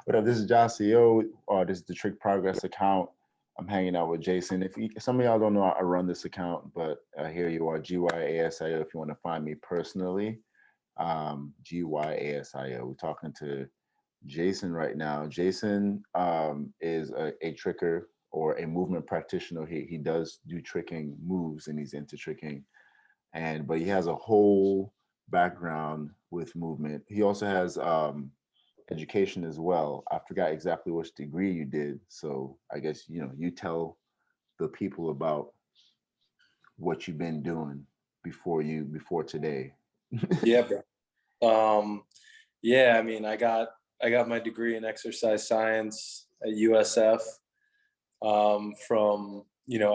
What up? This is John CEO. This is the Trick Progress account. I'm hanging out with Jason. Some of y'all don't know, I run this account, but here you are, GYASIO. If you want to find me personally, GYASIO. We're talking to Jason right now. Jason is a tricker or a movement practitioner. He does do tricking moves, and he's into tricking. But he has a whole background with movement. He also has education as well. I forgot exactly which degree you did, so I guess you tell the people about what you've been doing before today. Yeah, bro. Yeah, I mean, I got my degree in exercise science at USF. From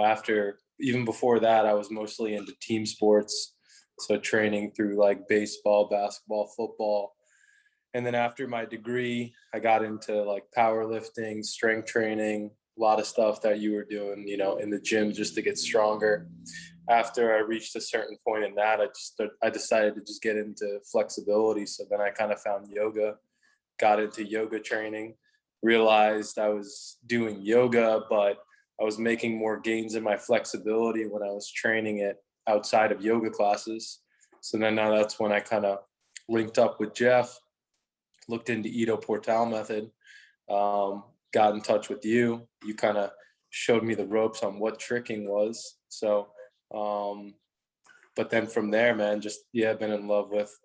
after, even before that, I was mostly into team sports, so training through like baseball, basketball, football. And then after my degree, I got into like powerlifting, strength training, a lot of stuff that you were doing, in the gym just to get stronger. After I reached a certain point in that, I decided to just get into flexibility. So then I kind of found yoga, got into yoga training, realized I was doing yoga, but I was making more gains in my flexibility when I was training it outside of yoga classes. So then now that's when I kind of linked up with Jeff, looked into Ido Portal method, got in touch with you. You kind of showed me the ropes on what tricking was. So, but then from there, man, I've been in love with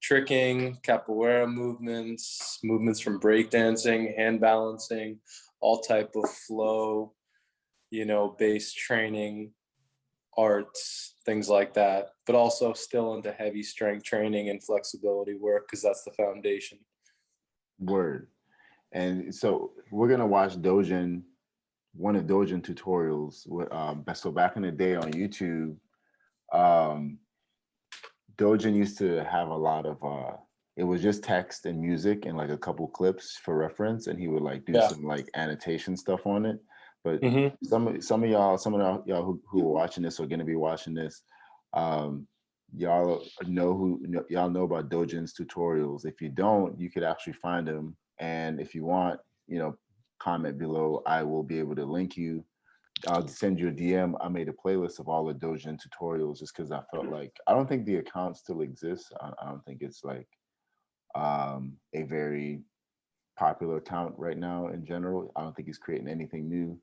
tricking, capoeira movements from breakdancing, hand balancing, all type of flow, based training, arts, things like that, but also still into heavy strength training and flexibility work because that's the foundation. Word. And so we're gonna watch Dojin, one of Dojin tutorials. So back in the day on YouTube, Dojin used to have a lot of it was just text and music and like a couple clips for reference, and he would like do some like annotation stuff on it. But some of y'all who are watching this or gonna be watching this, y'all know about Dojin's tutorials. If you don't, you could actually find them, and if you want, comment below. I will be able to link you. I'll send you a DM. I made a playlist of all the Dojin tutorials just because I felt like, I don't think the account still exists. I don't think it's like a very popular account right now in general. I don't think he's creating anything new.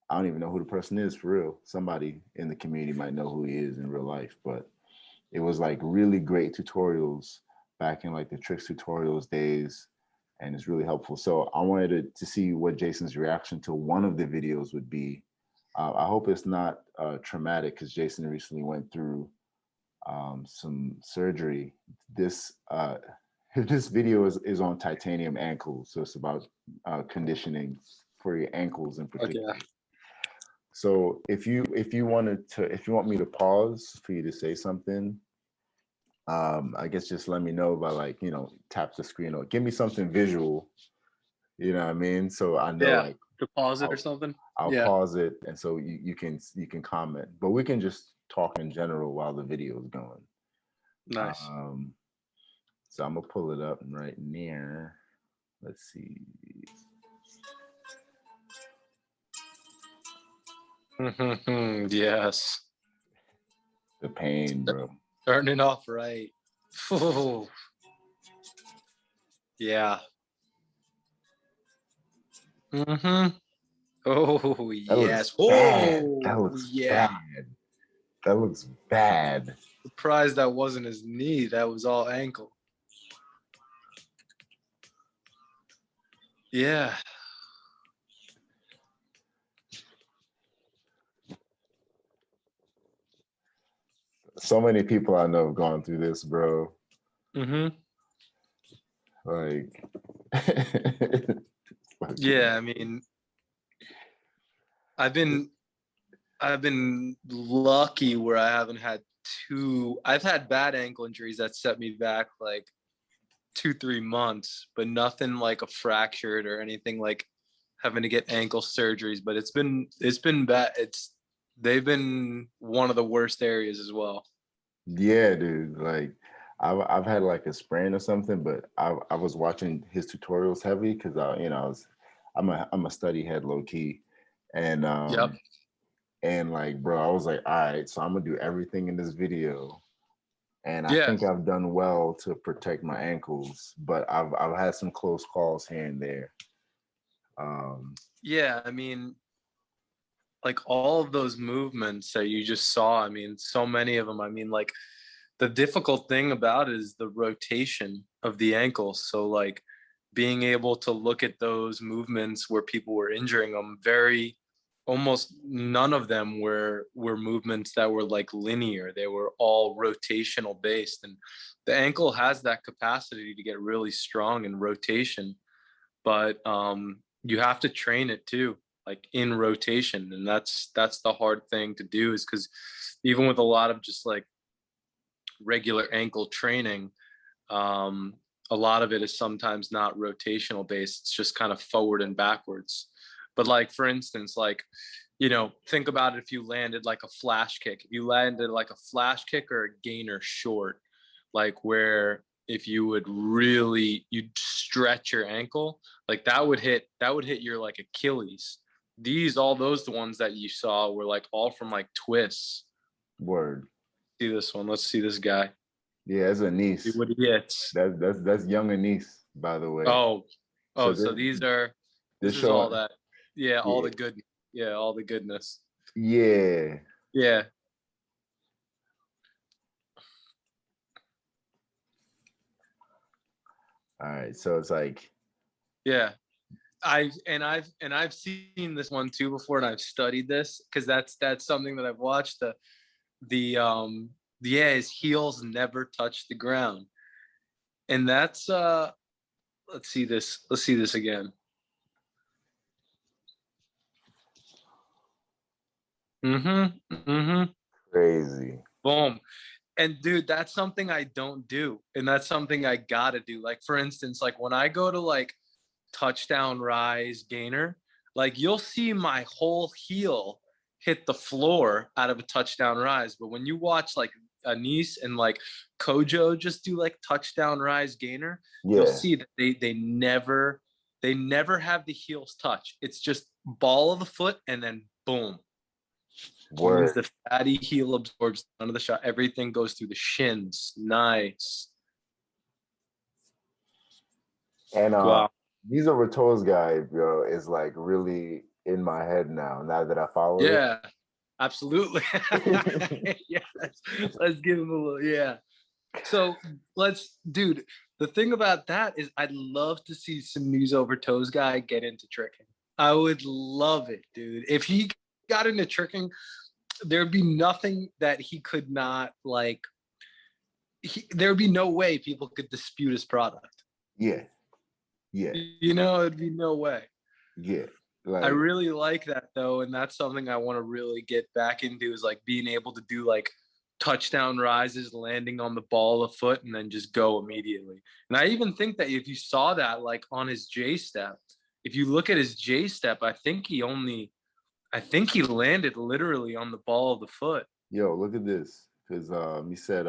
I don't even know who the person is for real. Somebody in the community might know who he is in real life, but it was like really great tutorials back in like the tricks tutorials days, and it's really helpful. So I wanted to see what Jason's reaction to one of the videos would be. I hope it's not traumatic because Jason recently went through some surgery. This video is on titanium ankles, so it's about conditioning for your ankles in particular. Okay. So if you want me to pause for you to say something, I guess just let me know by tap the screen or give me something visual. You know what I mean? So I know to pause it or something. I'll pause it, and so you can comment, but we can just talk in general while the video is going. Nice. So I'm gonna pull it up right near. Let's see. Yes. The pain, bro. Starting off right. Oh. Yeah. Oh, yes. Oh, that looks bad. That looks bad. Surprised that wasn't his knee. That was all ankle. Yeah. So many people I know have gone through this, bro. Like, yeah, I mean, I've been lucky where I haven't had I've had bad ankle injuries that set me back like 2-3 months, but nothing like a fractured or anything like having to get ankle surgeries. But it's been bad. They've been one of the worst areas as well. Yeah, dude. Like, I've had like a sprain or something, but I was watching his tutorials heavy because I'm a study head low key, and Yep. and like bro, I was like, all right, so I'm gonna do everything in this video, and I Yeah. think I've done well to protect my ankles, but I've had some close calls here and there. Yeah, I mean, like all of those movements that you just saw, I mean, so many of them. I mean, like the difficult thing about it is the rotation of the ankles. So like being able to look at those movements where people were injuring them, very almost none of them were movements that were like linear. They were all rotational based. And the ankle has that capacity to get really strong in rotation, but you have to train it too, like in rotation. And that's the hard thing to do, is because even with a lot of just like regular ankle training, um, a lot of it is sometimes not rotational based. It's just kind of forward and backwards. But like, for instance, like, think about it. If you landed like a flash kick, if you landed like a flash kick or a gainer short, like where if you would really, you'd stretch your ankle, like that would hit your like Achilles. All those, the ones that you saw were like all from like twists. Word. See this one. Let's see this guy. Yeah, as a See niece. what he hits. That's young Anise, by the way. Oh, So so this this is all show, that. Yeah, all yeah, the good. Yeah, all the goodness. yeah. Yeah. All right, so it's like, Yeah. I've seen this one too before, and I've studied this because that's something that I've watched. The yeah, his heels never touch the ground. And that's let's see this. Let's see this again. Mm-hmm. Mm-hmm. crazy. Boom. And dude, that's something I don't do. And that's something I gotta do. Like, for instance, like when I go to like touchdown rise gainer, like you'll see my whole heel hit the floor out of a touchdown rise. But when you watch like Anise and like Kojo just do like touchdown rise gainer, you'll Yeah, see that they never have the heels touch. It's just ball of the foot and then boom. That means word. the fatty heel absorbs none of the shot. Everything goes through the shins. Nice. And Wow. these are Rato's guy, bro, is like really in my head now that I followed Yeah, absolutely. it. Yes. Let's give him a little, yeah. So dude, the thing about that is I'd love to see some news over toes guy get into tricking. I would love it, dude. If he got into tricking, there'd be nothing that he could not like. There'd be no way people could dispute his product. Yeah, yeah, It'd be no way. yeah. I Like, really like that though, and that's something I want to really get back into, is like being able to do like touchdown rises, landing on the ball of foot, and then just go immediately. And I even think that if you saw that like on his J step, if you look at his J step, I think he landed literally on the ball of the foot. yo, look at this. Because he said,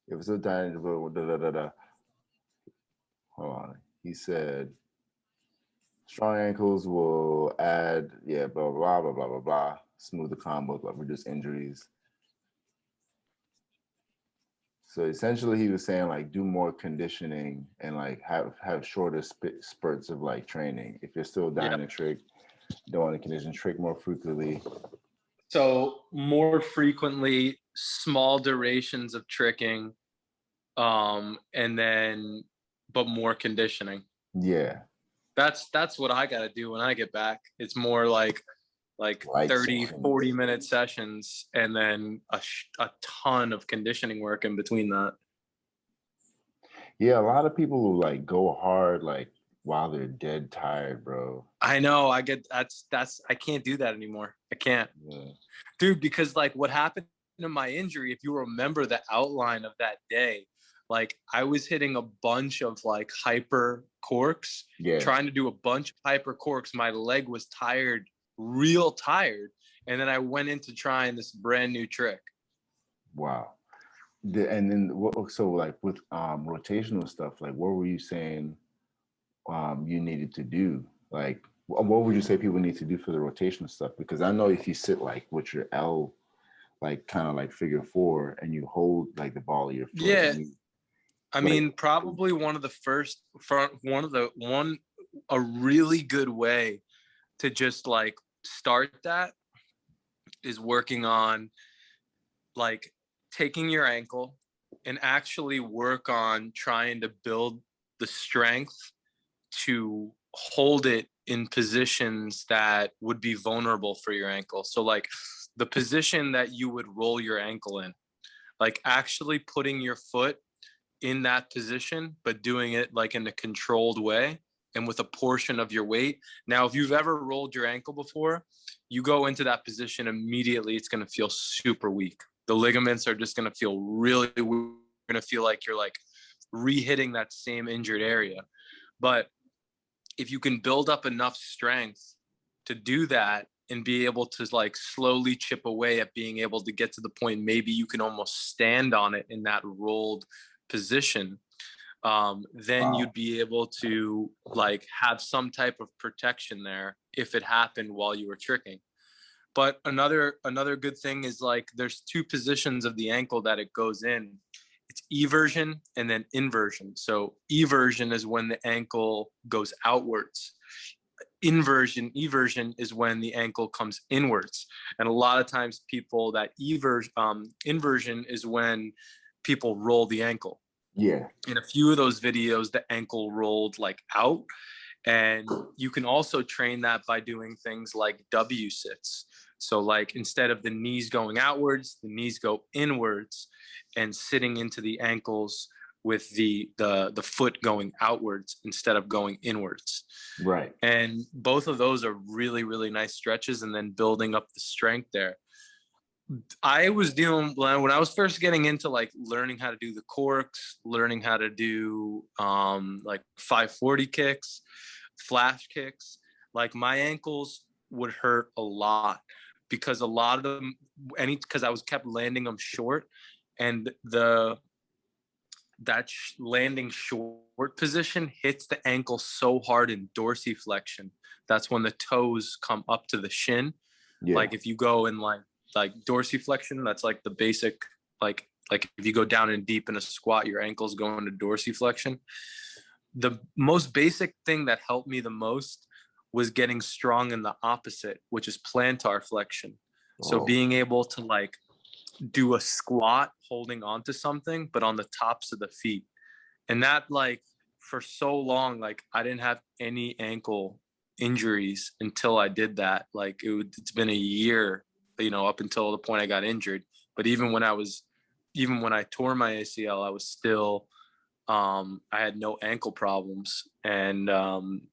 if it's a dynamic, da, da, da, da. Hold on. He said, strong ankles will add, yeah, blah, blah, blah, blah, blah, blah. Smooth the combos, but reduce injuries. So essentially, he was saying like do more conditioning and like have shorter spurts of like training. If you're still dying Yep. to trick, don't want to condition, trick more frequently. So more frequently, small durations of tricking, and then but more conditioning. Yeah, That's what I got to do when I get back. It's more like light 30, sessions. 40-minute sessions, and then a ton of conditioning work in between that. Yeah, a lot of people who like go hard like while they're dead tired, bro. I know. I can't do that anymore. I can't, Yeah. dude, because like what happened to my injury, if you remember the outline of that day, like I was hitting a bunch of like hyper corks, Yeah. trying to do a bunch of hyper corks. My leg was tired, real tired. And then I went into trying this brand new trick. Wow. And then what, so like with rotational stuff, like what were you saying you needed to do? Like what would you say people need to do for the rotational stuff? Because I know if you sit like with your L, like kind of like figure four, and you hold like the ball of your foot. Yeah. And you, I like, mean, probably a really good way to just like start that is working on like taking your ankle and actually work on trying to build the strength to hold it in positions that would be vulnerable for your ankle. So like the position that you would roll your ankle in, like actually putting your foot in that position, but doing it like in a controlled way and with a portion of your weight. Now, if you've ever rolled your ankle before, you go into that position immediately, it's going to feel super weak. The ligaments are just going to feel really weak. You're going to feel like you're like re-hitting that same injured area. But if you can build up enough strength to do that and be able to like slowly chip away at being able to get to the point, maybe you can almost stand on it in that rolled position, then you'd be able to like have some type of protection there if it happened while you were tricking. But another good thing is like there's two positions of the ankle that it goes in. It's eversion and then inversion. So eversion is when the ankle goes outwards. Eversion is when the ankle comes inwards. And a lot of times people that inversion is when people roll the ankle. Yeah. In a few of those videos, the ankle rolled like out. And you can also train that by doing things like W sits. So like instead of the knees going outwards, the knees go inwards and sitting into the ankles with the foot going outwards instead of going inwards. Right. And both of those are really, really nice stretches and then building up the strength there. I was doing when I was first getting into like learning how to do the corks, learning how to do like 540 kicks, flash kicks, like my ankles would hurt a lot because a lot of them, because I was kept landing them short, and landing short position hits the ankle so hard in dorsiflexion. That's when the toes come up to the shin. Yeah. Like if you go in like dorsiflexion, that's like the basic, like if you go down and deep in a squat, your ankles go into dorsiflexion. The most basic thing that helped me the most was getting strong in the opposite, which is plantar flexion. Oh. So being able to like do a squat holding onto something, but on the tops of the feet. And that like for so long, like I didn't have any ankle injuries until I did that. Like it's been a year, you know, up until the point I got injured. But even when I tore my ACL, I was still, I had no ankle problems, and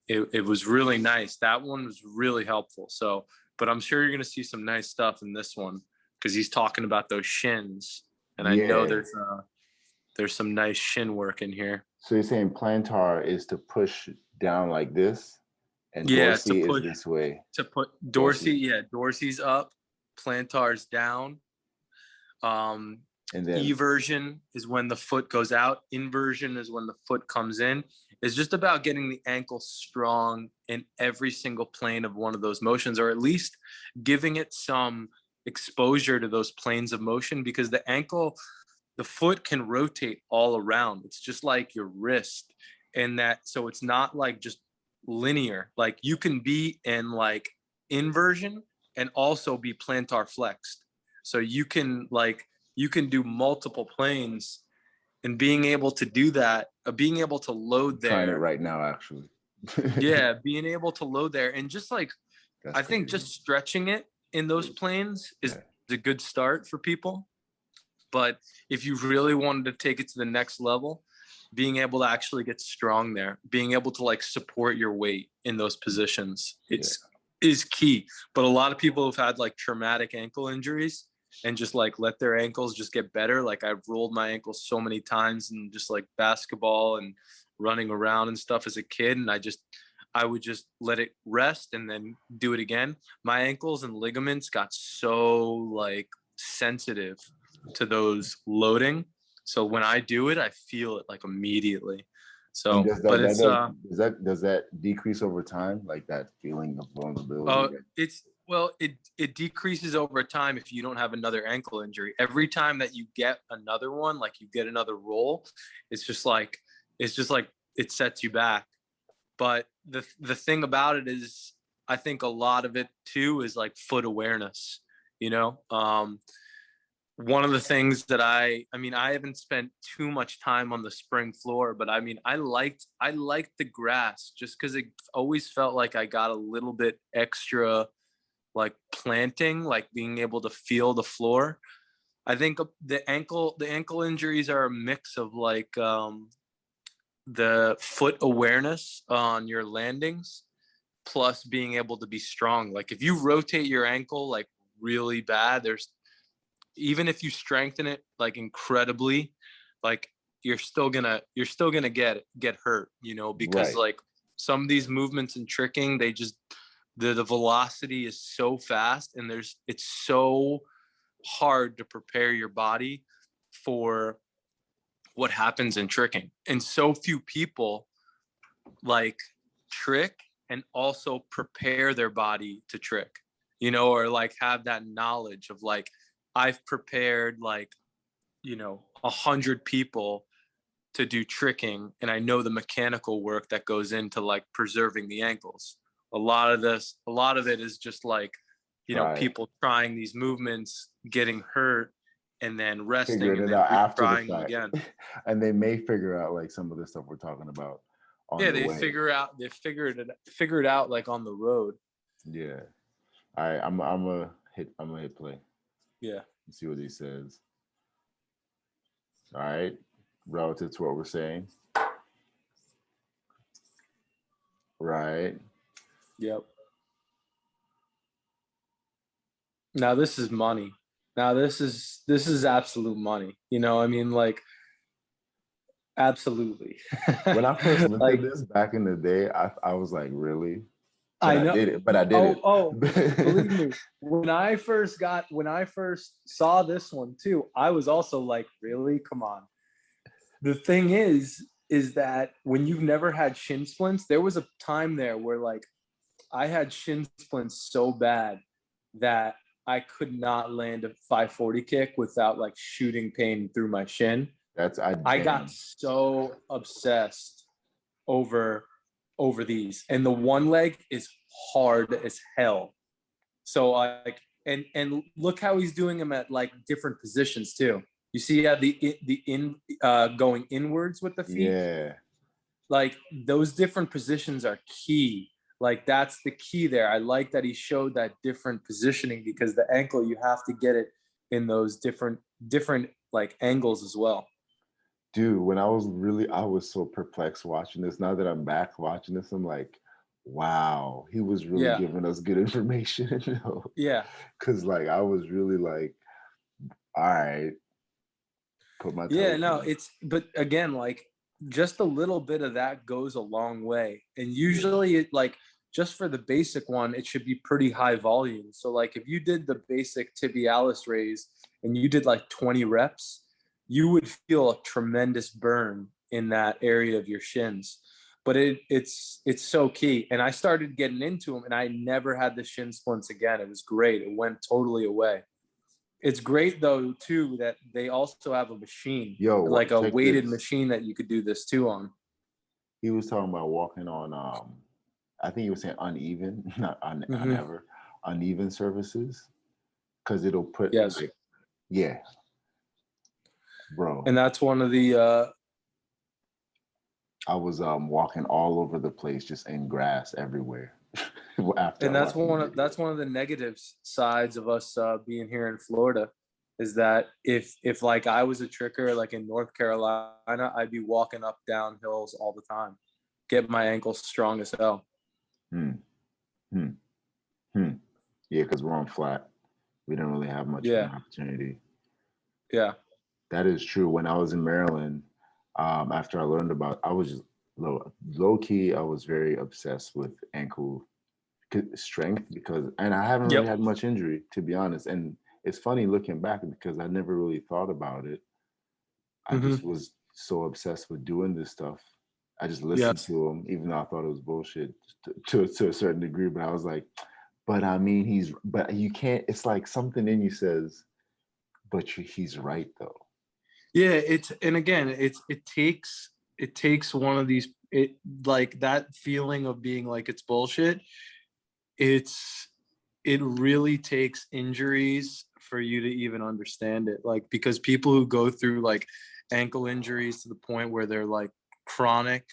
it was really nice. That one was really helpful. So, but I'm sure you're going to see some nice stuff in this one because he's talking about those shins, and I know there's some nice shin work in here. So you're saying plantar is to push down like this, and dorsey is this way. To put dorsey's up, plantar's down. And then eversion is when the foot goes out. Inversion is when the foot comes in. It's just about getting the ankle strong in every single plane of one of those motions, or at least giving it some exposure to those planes of motion, because the foot can rotate all around. It's just like your wrist, and so it's not like just linear. Like you can be in like inversion and also be plantar flexed. So you can do multiple planes, and being able to do that, being able to load there. Trying it right now, actually. Yeah, being able to load there, and just like I think just stretching it in those planes is a good start for people. But if you really wanted to take it to the next level, being able to actually get strong there, being able to like support your weight in those positions, is key. But a lot of people have had like traumatic ankle injuries and just like let their ankles just get better. Like I've rolled my ankles so many times in just like basketball and running around and stuff as a kid. And I would just let it rest and then do it again. My ankles and ligaments got so like sensitive to those loading So when I do it, I feel it like immediately. And So, but it's does that decrease over time, like that feeling of vulnerability? it decreases over time if you don't have another ankle injury. Every time that you get another one, like you get another roll, it's just like it sets you back. But the thing about it is, I think a lot of it too is like foot awareness. You know, one of the things that I mean, I haven't spent too much time on the spring floor, but I mean, I liked the grass just because it always felt like I got a little bit extra, like planting, like being able to feel the floor. I think the ankle injuries are a mix of like the foot awareness on your landings plus being able to be strong. Like if you rotate your ankle like really bad, there's even if you strengthen it like incredibly, like you're still gonna get hurt, you know, because like some of these movements and tricking, they just the velocity is so fast, and it's so hard to prepare your body for what happens in tricking. And so few people like trick and also prepare their body to trick, you know, or like have that knowledge of like, I've prepared like, you know, 100 people to do tricking, and I know the mechanical work that goes into like preserving the ankles. A lot of it is just like, you know, people trying these movements, getting hurt, and then resting, figuring and it then out after the trying fact. again. And they may figure out like some of the stuff we're talking about on the way. Figure it out like on the road. Yeah. All right, I'm gonna hit play. Yeah. Let's see what he says. All right, relative to what we're saying. Right. Yep. Now this is money. Now this is absolute money. You know, I mean, like, absolutely. When I first looked at this back in the day, I was like, really? But I know. I did it. Oh, believe me. When I first saw this one too, I was also like, really? Come on. The thing is that when you've never had shin splints, there was a time there where like I had shin splints so bad that I could not land a 540 kick without like shooting pain through my shin. I got so obsessed over these, and the one leg is hard as hell. So like, and look how he's doing them at like different positions too. You see how going inwards with the feet? Yeah. Like those different positions are key. Like that's the key there. I like that he showed that different positioning, because the ankle, you have to get it in those different like angles as well. Dude, when I was so perplexed watching this. Now that I'm back watching this, I'm like, wow, he was really giving us good information. You know? Yeah. Cause like I was really like, all right, put my but again, like just a little bit of that goes a long way. And usually it like, just for the basic one, it should be pretty high volume. So like if you did the basic tibialis raise and you did like 20 reps, you would feel a tremendous burn in that area of your shins. But it's so key. And I started getting into them, and I never had the shin splints again. It was great. It went totally away. It's great though too that they also have a machine, like a weighted machine that you could do this too on. He was talking about walking on I think he was saying uneven, not uneven surfaces, because it'll put bro. And that's one of the I was walking all over the place, just in grass everywhere. And that's one of the negative sides of us being here in Florida, is that if like I was a tricker like in North Carolina, I'd be walking up down hills all the time, get my ankles strong as hell. Yeah, because we're on flat. We don't really have much of an opportunity. Yeah. That is true. When I was in Maryland, after I learned about, I was just low key, I was very obsessed with ankle strength, and I haven't really had much injury, to be honest. And it's funny looking back because I never really thought about it. I just was so obsessed with doing this stuff. I just listened to him, even though I thought it was bullshit to a certain degree. But I was like, but I mean, but you can't. It's like something in you says, but he's right though. Yeah, and again, it takes one of these, like that feeling of being like it's bullshit. It really takes injuries for you to even understand it. Like, because people who go through like ankle injuries to the point where they're like chronic,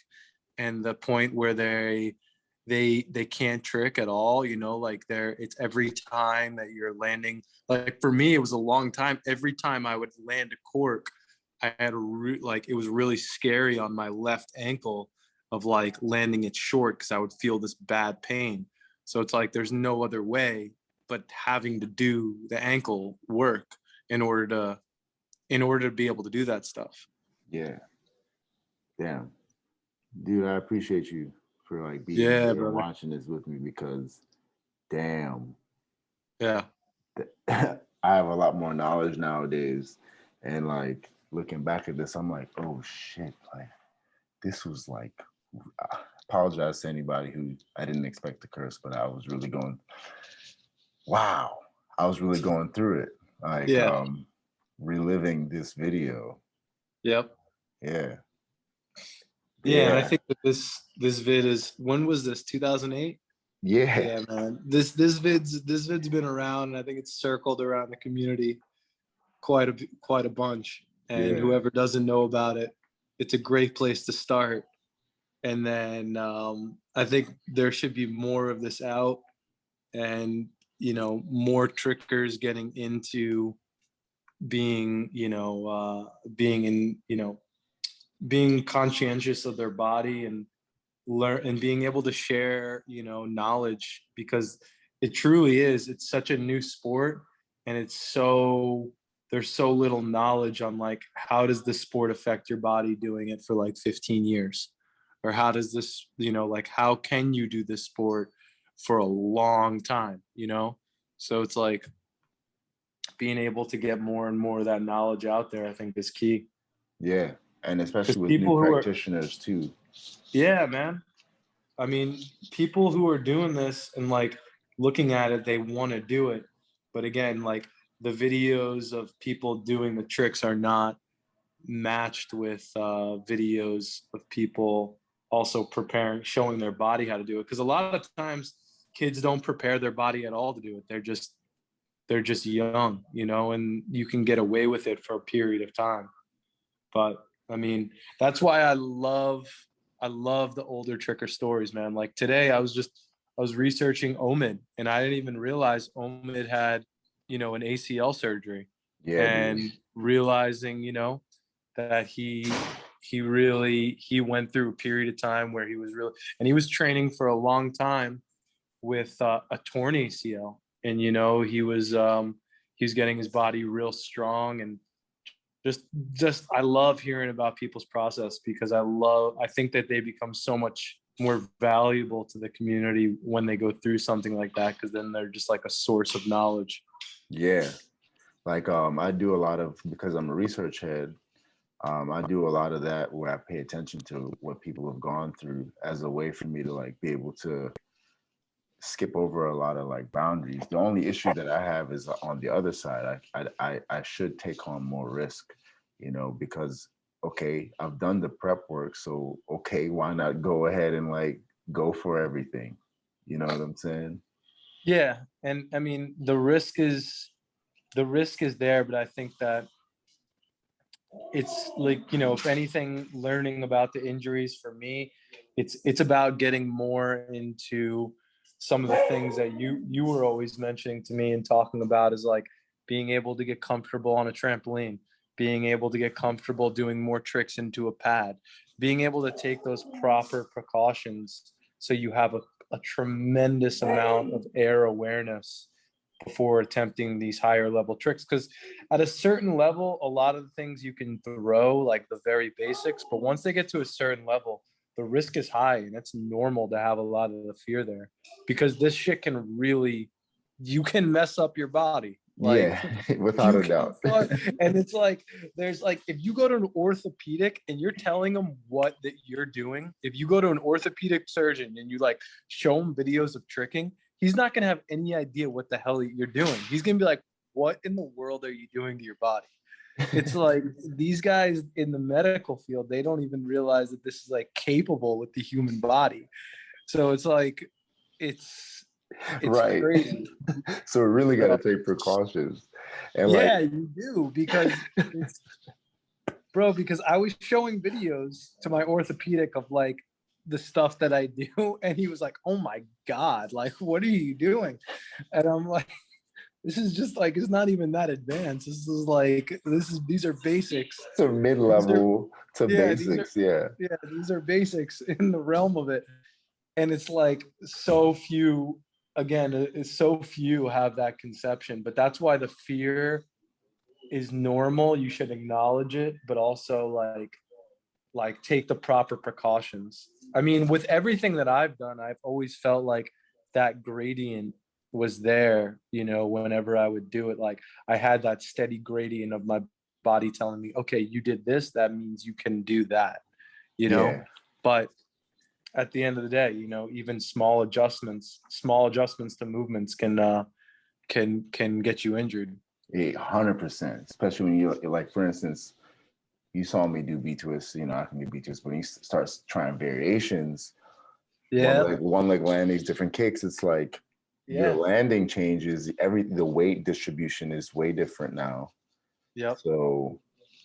and the point where they can't trick at all, you know, like it's every time that you're landing. Like for me, it was a long time. Every time I would land a cork, I had like, it was really scary on my left ankle of like landing it short, because I would feel this bad pain. So it's like there's no other way but having to do the ankle work in order to be able to do that stuff. Yeah. Damn. Dude, I appreciate you for like being here and watching this with me, because damn. Yeah. I have a lot more knowledge nowadays, and like looking back at this, I'm like, oh shit, like this was like, I apologize to anybody who I didn't expect to curse, but I was really going, wow, I was really going through it, like reliving this video. Yep. Yeah. Yeah, and I think that this vid is, when was this? 2008? Yeah, man. This vid's been around, and I think it's circled around the community quite a bunch. And whoever doesn't know about it, it's a great place to start. And then I think there should be more of this out, and you know, more trickers getting into being, you know, being in, you know, being conscientious of their body, and learn, and being able to share, you know, knowledge, because it truly is, it's such a new sport, and there's so little knowledge on like, how does the sport affect your body doing it for like 15 years, or how does this, you know, like how can you do this sport for a long time, you know? So it's like being able to get more and more of that knowledge out there, I think, is key. Yeah, and especially with new practitioners too. Yeah, man. I mean, people who are doing this and like looking at it, they want to do it. But again, like the videos of people doing the tricks are not matched with videos of people also preparing, showing their body how to do it. Because a lot of times kids don't prepare their body at all to do it. They're just young, you know, and you can get away with it for a period of time. But I mean, that's why I love the older tricker stories, man. Like today I was researching Omid, and I didn't even realize Omid had, you know, an ACL surgery. Yeah, and realizing, you know, that he went through a period of time where he was training for a long time with a torn ACL, and you know, he was getting his body real strong, and just I love hearing about people's process, because I think that they become so much more valuable to the community when they go through something like that, because then they're just like a source of knowledge. Yeah, like I do a lot of, because I'm a research head, I do a lot of that where I pay attention to what people have gone through as a way for me to like be able to skip over a lot of like boundaries. The only issue that I have is on the other side. I should take on more risk, you know, because okay, I've done the prep work, so okay, why not go ahead and like go for everything? You know what I'm saying? Yeah, and I mean the risk is there, but I think that it's like, you know, if anything, learning about the injuries for me, it's about getting more into some of the things that you were always mentioning to me and talking about, is like being able to get comfortable on a trampoline, being able to get comfortable doing more tricks into a pad, being able to take those proper precautions so you have a tremendous amount of air awareness before attempting these higher level tricks. Because at a certain level, a lot of the things you can throw, like the very basics, but once they get to a certain level, the risk is high, and it's normal to have a lot of the fear there, because this shit can really, you can mess up your body. Like Yeah, without you a can doubt. and it's like there's like if you go to an orthopedic and you're telling them what that you're doing, if you go to an orthopedic surgeon and you like show him videos of tricking, he's not gonna have any idea what the hell you're doing. He's gonna be like, what in the world are you doing to your body? It's like these guys in the medical field, they don't even realize that this is like capable with the human body. So it's like it's Right. crazy. So we really got So, to take precautions. And like, yeah, you do because it's bro, because I was showing videos to my orthopedic of like the stuff that I do, and he was like, "Oh my god, like what are you doing?" And I'm like, "This is just like it's not even that advanced. These are basics. to These are mid-level to basics, yeah. these are basics in the realm of it." And it's like so few again, it's so few have that conception, but that's why the fear is normal. You should acknowledge it, but also like take the proper precautions. I mean, with everything that I've done, I've always felt like that gradient was there, you know, whenever I would do it. Like I had that steady gradient of my body telling me, okay, you did this, that means you can do that, you know? Yeah. But at the end of the day, you know, even small adjustments to movements can get you injured. 100%, especially when you like, for instance, you saw me do B twists, you know, I can do B twists, but when you start trying variations, Yeah. one leg landings, different kicks, it's like your Yeah. landing changes, the weight distribution is way different now. Yep. So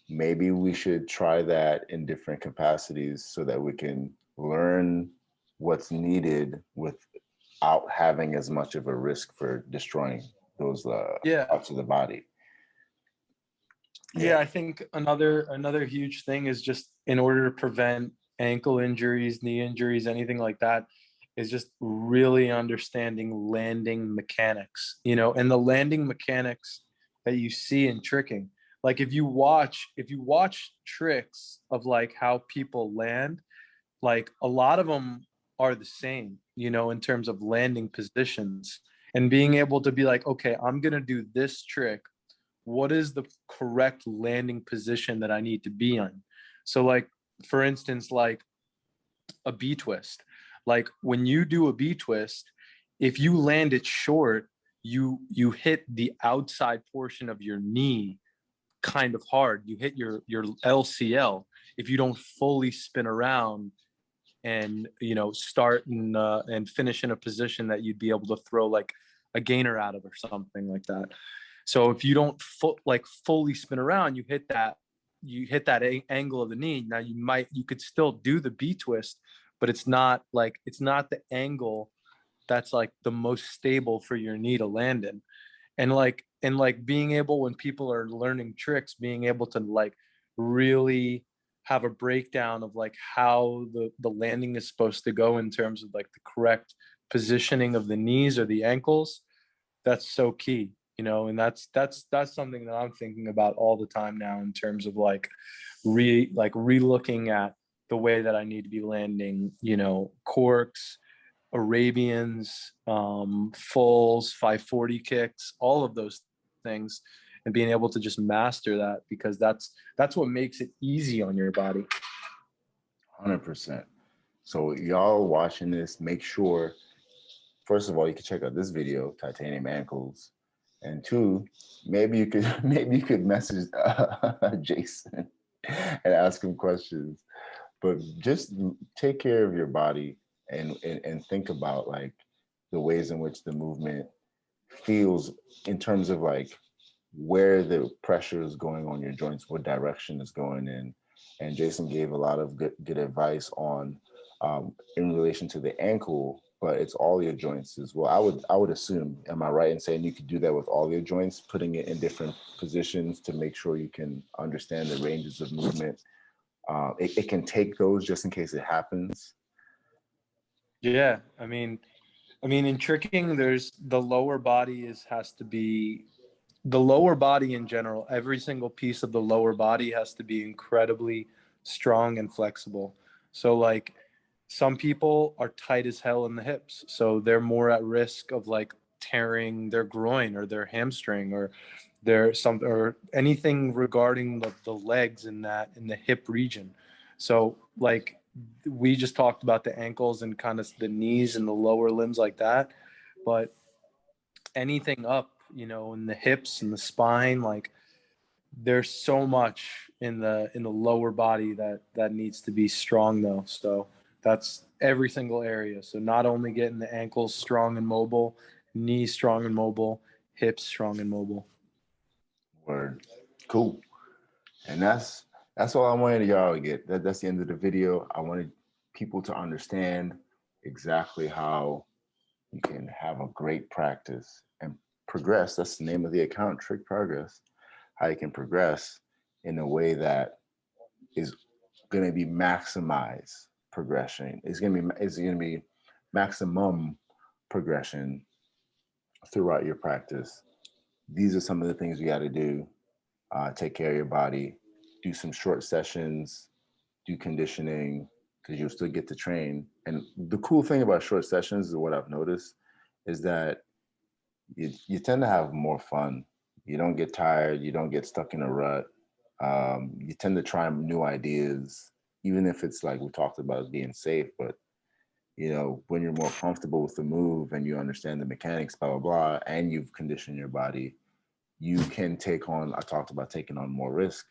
maybe we should try that in different capacities so that we can learn what's needed without having as much of a risk for destroying those Yeah. parts of the body. Yeah, Yeah. I think another huge thing is just in order to prevent ankle injuries, knee injuries, anything like that, is just really understanding landing mechanics, you know, and the landing mechanics that you see in tricking. Like if you watch tricks of like how people land, like a lot of them are the same, you know, in terms of landing positions and being able to be like, okay, I'm going to do this trick. What is the correct landing position that I need to be on? So like, for instance, like a B twist, like when you do a B twist, if you land it short, you hit the outside portion of your knee kind of hard. You hit your LCL if you don't fully spin around and you know start and finish in a position that you'd be able to throw like a gainer out of or something like that. So if you don't fully spin around, you hit that angle of the knee. Now you could still do the B twist, but it's not the angle that's like the most stable for your knee to land in. And being able, when people are learning tricks, being able to like really have a breakdown of like how the landing is supposed to go in terms of like the correct positioning of the knees or the ankles, that's so key, you know. And that's something that I'm thinking about all the time now in terms of like re-looking at the way that I need to be landing, you know, corks, Arabians, fulls, 540 kicks, all of those things, and being able to just master that, because that's what makes it easy on your body. 100%. So y'all watching this, make sure, first of all, you can check out this video, Titanium Ankles. And two, maybe you could message Jason and ask him questions. But just take care of your body and think about like the ways in which the movement feels in terms of like where the pressure is going on your joints, what direction is going in. And Jason gave a lot of good advice on in relation to the ankle, but it's all your joints as well. I would assume, am I right in saying you could do that with all your joints, putting it in different positions to make sure you can understand the ranges of movement? It can take those just in case it happens. Yeah, I mean in tricking, there's the lower body has to be the lower body in general. Every single piece of the lower body has to be incredibly strong and flexible. So like some people are tight as hell in the hips, so they're more at risk of like tearing their groin or their hamstring or or anything regarding the legs in the hip region. So like we just talked about the ankles and kind of the knees and the lower limbs like that, but anything up, in the hips and the spine, like there's so much in the lower body that needs to be strong though. So that's every single area. So not only getting the ankles strong and mobile, knees strong and mobile, hips strong and mobile. Word. Cool. And that's all I wanted y'all to get. That's the end of the video. I wanted people to understand exactly how you can have a great practice and progress. That's the name of the account, Trick Progress. How you can progress in a way that is going to be maximize progression. It's going to be maximum progression throughout your practice. These are some of the things you got to do. Take care of your body, do some short sessions, do conditioning, because you'll still get to train. And the cool thing about short sessions is what I've noticed is that you tend to have more fun. You don't get tired. You don't get stuck in a rut. You tend to try new ideas, even if it's like we talked about being safe. But when you're more comfortable with the move and you understand the mechanics, blah blah blah, and you've conditioned your body, you can take on. I talked about taking on more risk.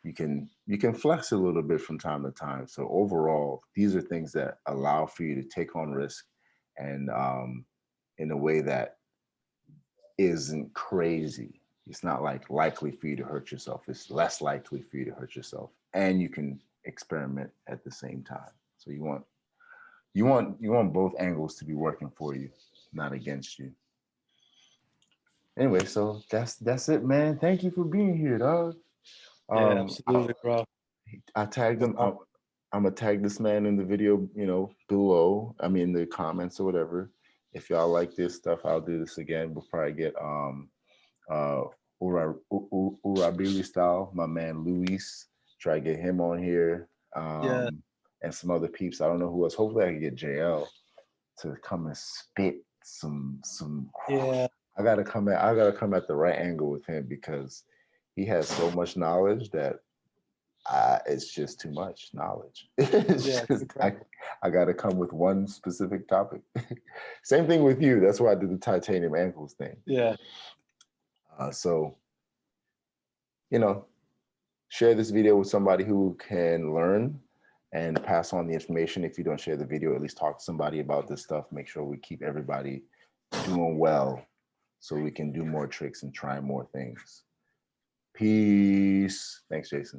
You can flex a little bit from time to time. So overall, these are things that allow for you to take on risk, and in a way that isn't crazy. It's not like likely for you to hurt yourself. It's less likely for you to hurt yourself, and you can experiment at the same time. So you want both angles to be working for you, not against you. Anyway, so that's it, man. Thank you for being here, dog. Yeah, absolutely, bro. I tagged him. I'm gonna tag this man in the video, below. I mean, the comments or whatever. If y'all like this stuff, I'll do this again. We'll probably get Urabili style, my man Luis. Try to get him on here. Yeah. And some other peeps. I don't know who else. Hopefully, I can get JL to come and spit some. Yeah. I gotta come at the right angle with him because he has so much knowledge that it's just too much knowledge. I got to come with one specific topic. Same thing with you. That's why I did the titanium ankles thing. Yeah. So, share this video with somebody who can learn and pass on the information. If you don't share the video, at least talk to somebody about this stuff. Make sure we keep everybody doing well so we can do more tricks and try more things. Peace. Thanks, Jason.